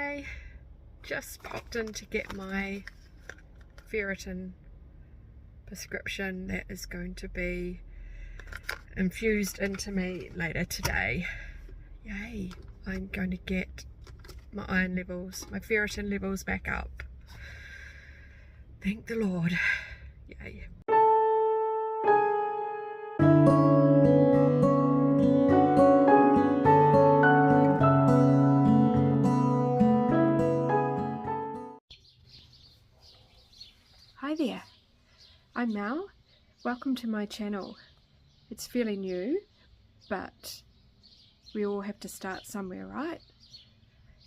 I just popped in to get my ferritin prescription that is going to be infused into me later today. Yay! I'm going to get my iron levels, my ferritin levels back up. Thank the Lord. Yay. Hi there, I'm Mel. Welcome to my channel. It's fairly new, but we all have to start somewhere, right?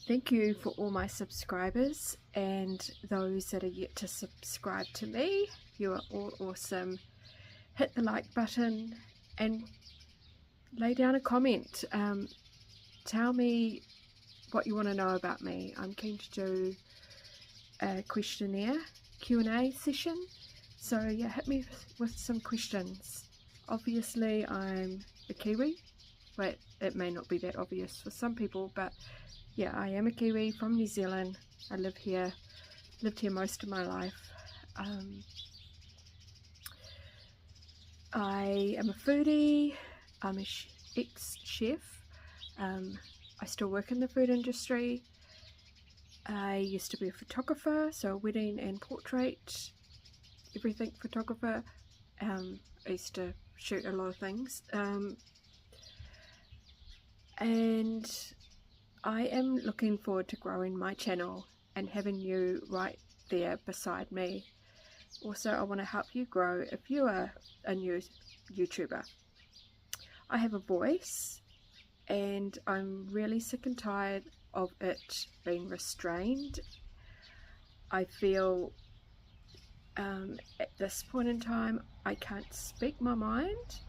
Thank you for all my subscribers and those that are yet to subscribe to me. You are all awesome. Hit the like button and lay down a comment. Tell me what you want to know about me. I'm keen to do a questionnaire Q&A session, so yeah, hit me with some questions. Obviously I'm a Kiwi, but it may not be that obvious for some people, but yeah, I am a Kiwi from New Zealand. I lived here most of my life. I am a foodie. I'm an ex-chef. I still work in the food industry. I used to be a photographer, so a wedding and portrait, everything photographer. I used to shoot a lot of things. And I am looking forward to growing my channel and having you right there beside me. Also, I want to help you grow if you are a new YouTuber. I have a voice and I'm really sick and tired of it being restrained. I feel at this point in time I can't speak my mind,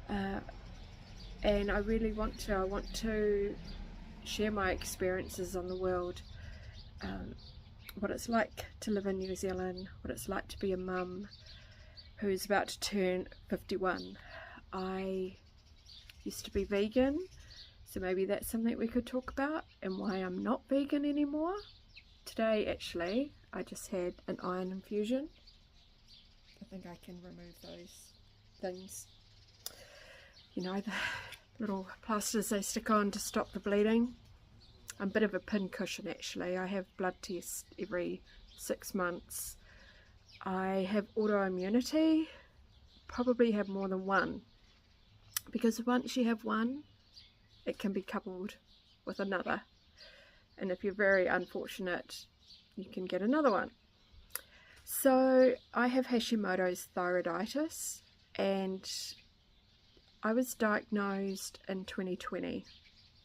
and I really want to. I want to share my experiences on the world, what it's like to live in New Zealand, what it's like to be a mum who's about to turn 51. I used to be vegan, so maybe that's something we could talk about, and why I'm not vegan anymore. Today actually I just had an iron infusion. I think I can remove those things, you know, the little plasters they stick on to stop the bleeding. I'm a bit of a pincushion actually. I have blood tests every 6 months. I have autoimmunity, probably have more than one, because once you have one it can be coupled with another, and if you're very unfortunate you can get another one. So I have Hashimoto's thyroiditis, and I was diagnosed in 2020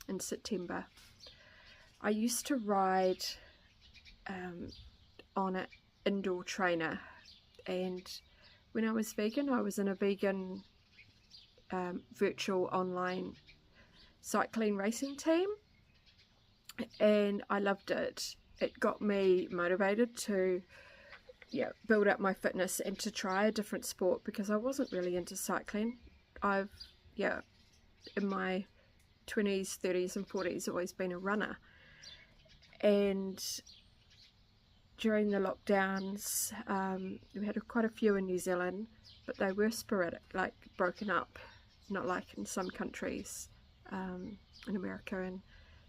in September. I used to ride on an indoor trainer, and when I was vegan I was in a vegan virtual online cycling racing team, and I loved it. It got me motivated to build up my fitness and to try a different sport, because I wasn't really into cycling. I've in my 20s, 30s and 40s always been a runner, and during the lockdowns we had quite a few in New Zealand, but they were sporadic, like broken up, not like in some countries in America and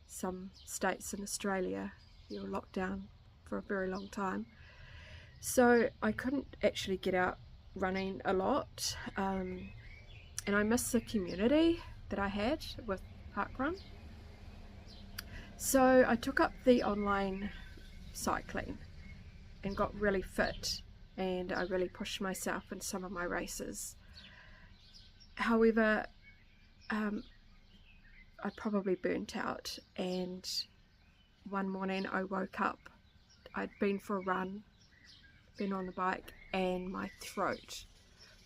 some states in Australia. You were locked down for a very long time, so I couldn't actually get out running a lot, and I missed the community that I had with parkrun. So I took up the online cycling and got really fit, and I really pushed myself in some of my races. However, I probably burnt out, and one morning I woke up. I'd been for a run, been on the bike, and my throat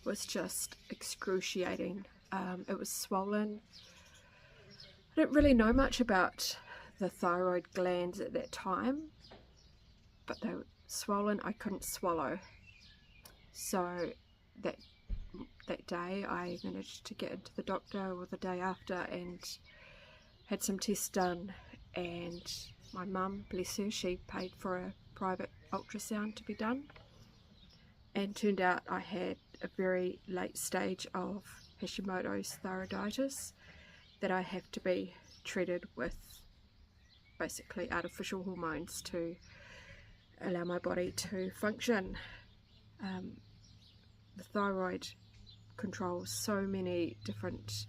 was just excruciating. It was swollen. I didn't really know much about the thyroid glands at that time, but they were swollen. I couldn't swallow. So that day I managed to get into the doctor, or the day after, and had some tests done, and my mum, bless her, she paid for a private ultrasound to be done, and turned out I had a very late stage of Hashimoto's thyroiditis that I have to be treated with basically artificial hormones to allow my body to function. The thyroid controls so many different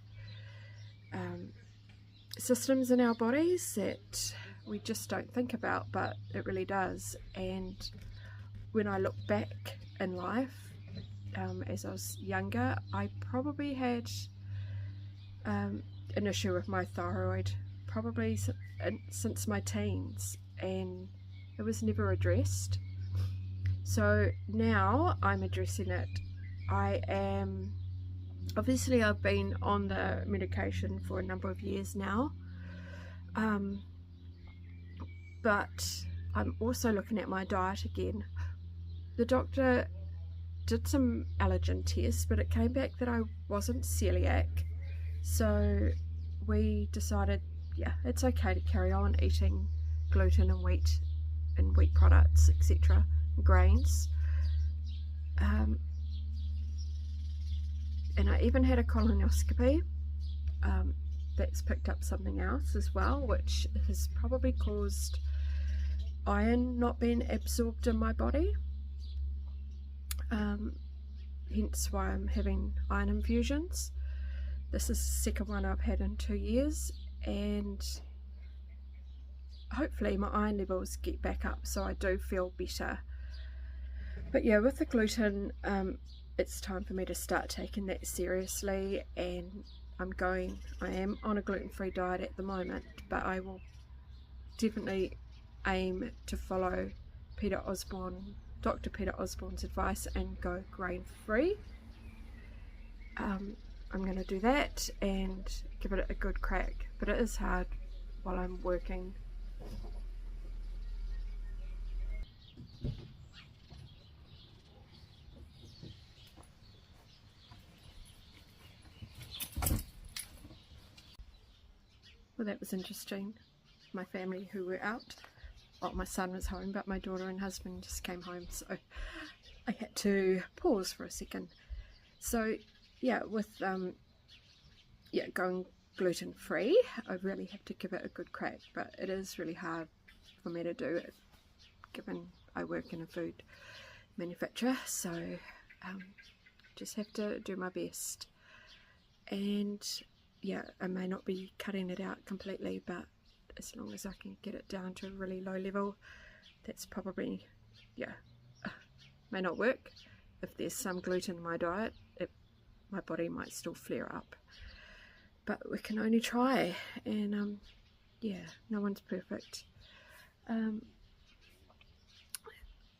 systems in our bodies that we just don't think about, but it really does. And when I look back in life, as I was younger, I probably had an issue with my thyroid probably since my teens, and it was never addressed. So now I'm addressing it. Obviously I've been on the medication for a number of years now, but I'm also looking at my diet again. The doctor did some allergen tests, but it came back that I wasn't celiac, so we decided, yeah, it's okay to carry on eating gluten and wheat products, etc., grains. And I even had a colonoscopy that's picked up something else as well, which has probably caused iron not being absorbed in my body, hence why I'm having iron infusions. This is the second one I've had in 2 years, and hopefully my iron levels get back up so I do feel better. But yeah, with the gluten, it's time for me to start taking that seriously, and I am on a gluten-free diet at the moment, but I will definitely aim to follow Dr. Peter Osborne's advice and go grain-free. I'm going to do that and give it a good crack, but it is hard while I'm working. Well, that was interesting. My family who were out, well, my son was home, but my daughter and husband just came home, so I had to pause for a second. So yeah, with going gluten free, I really have to give it a good crack, but it is really hard for me to do it given I work in a food manufacturer, so just have to do my best. And yeah, I may not be cutting it out completely, but as long as I can get it down to a really low level, that's probably, yeah, may not work. If there's some gluten in my diet, my body might still flare up, but we can only try. And yeah, no one's perfect. I'm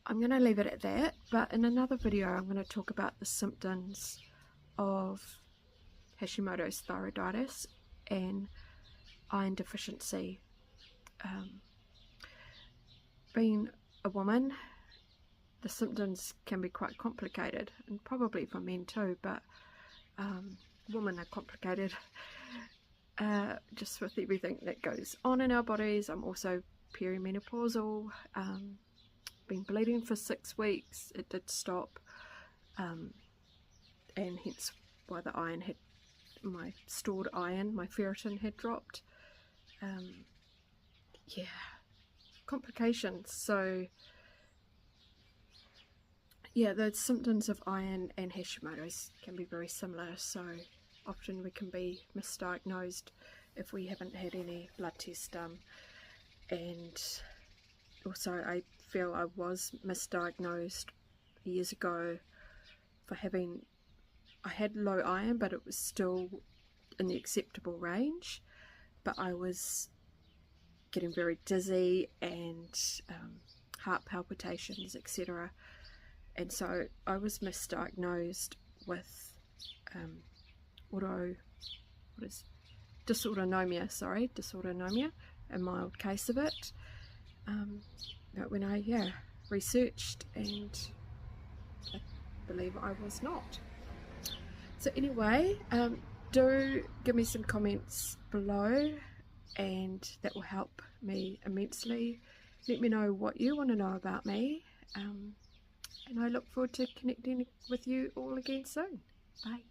going to leave it at that, but in another video I'm going to talk about the symptoms of Hashimoto's thyroiditis and iron deficiency. Being a woman, the symptoms can be quite complicated, and probably for men too, but women are complicated just with everything that goes on in our bodies. I'm also perimenopausal, been bleeding for 6 weeks. It did stop, and hence why the iron had, my stored iron, my ferritin had dropped. Yeah, complications. So yeah, the symptoms of iron and Hashimoto's can be very similar, so often we can be misdiagnosed if we haven't had any blood tests done. And also I feel I was misdiagnosed years ago for having, I had low iron, but it was still in the acceptable range, but I was getting very dizzy and heart palpitations, etc. And so I was misdiagnosed with dysautonomia, a mild case of it. But when I researched, and I believe I was not. So anyway, do give me some comments below, and that will help me immensely. Let me know what you want to know about me, and I look forward to connecting with you all again soon. Bye.